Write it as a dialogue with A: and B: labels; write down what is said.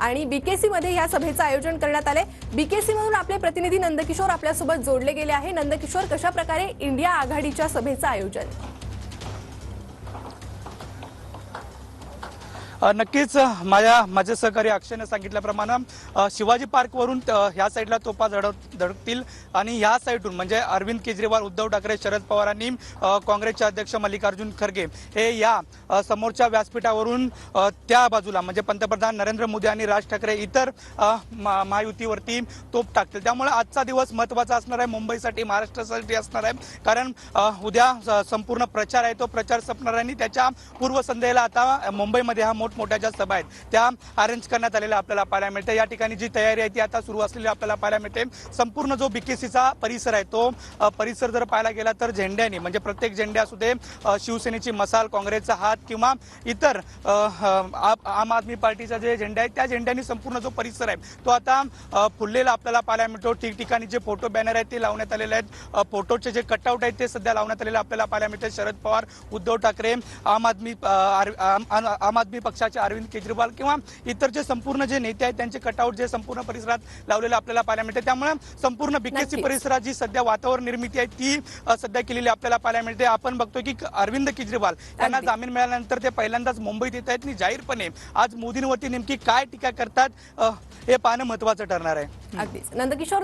A: आणि बीकेसी मध्ये या सभेचं आयोजन करण्यात आले। बीकेसी मधून आपले प्रतिनिधी नंदकिशोर आपल्यासोबत जोडले गेले आहे। नंदकिशोर, कशा प्रकारे इंडिया आघाडीच्या सभेचं आयोजन?
B: नक्कीच माझे सहकारी अक्षयने सांगितल्याप्रमाणे शिवाजी पार्कवरून ह्या साईडला तोफा धडकतील आणि ह्या साईडून म्हणजे अरविंद केजरीवाल, उद्धव ठाकरे, शरद पवार आणि काँग्रेसचे अध्यक्ष मल्लिकार्जुन खरगे हे या समोरच्या व्यासपीठावरून त्या बाजूला म्हणजे पंतप्रधान नरेंद्र मोदी आणि राज ठाकरे इतर महायुतीवरती तोफ टाकतील। त्यामुळे आजचा दिवस महत्त्वाचा असणार आहे मुंबईसाठी, महाराष्ट्रासाठी असणार आहे। कारण उद्या संपूर्ण प्रचार आहे, तो प्रचार संपणार आहे आणि त्याच्या पूर्वसंध्येला आता मुंबईमध्ये हा मोठमोठ्या ज्या सभा आहेत त्या अरेंज करण्यात आलेल्या आपल्याला पाहायला मिळते। या ठिकाणी जी तयारी आहे ती आता सुरू असलेली आपल्याला पाहायला मिळते। संपूर्ण जो बीकेसीचा परिसर आहे तो परिसर जर पाहायला गेला तर झेंड्यानी म्हणजे प्रत्येक झेंडे असू दे, शिवसेनेची मसाल, काँग्रेसचा हात किंवा इतर आम आदमी पार्टीचा जे झेंडा आहे त्या झेंड्यांनी संपूर्ण जो परिसर आहे तो आता फुललेला आपल्याला पाहायला मिळतो। ठिकठिकाणी जे फोटो बॅनर आहेत ते लावण्यात आलेले आहेत, फोटोचे जे कटआउट आहेत ते सध्या लावण्यात आलेले आपल्याला पाहायला मिळते। शरद पवार, उद्धव ठाकरे, आम आदमी पक्षाचे अरविंद केजरीवाल किंवा इतर जे संपूर्ण जे नेते आहेत त्यांचे कटआउट जे संपूर्ण परिसरात लावलेले आपल्याला पाहायला मिळते। त्यामुळे संपूर्ण बीकेसी परिसरात जी सध्या वातावरण निर्मिती आहे ती सध्या केलेली आपल्याला पाहायला मिळते। आपण बघतोय की अरविंद केजरीवाल यांना जामीन मिळाल्यानंतर ते पहिल्यांदाच मुंबईत येत आहेत आणि जाहीरपणे आज मोदींवरती नेमकी काय टीका करतात हे पाहणं महत्त्वाचं ठरणार आहे।
A: अगदीच नंदकिशोर,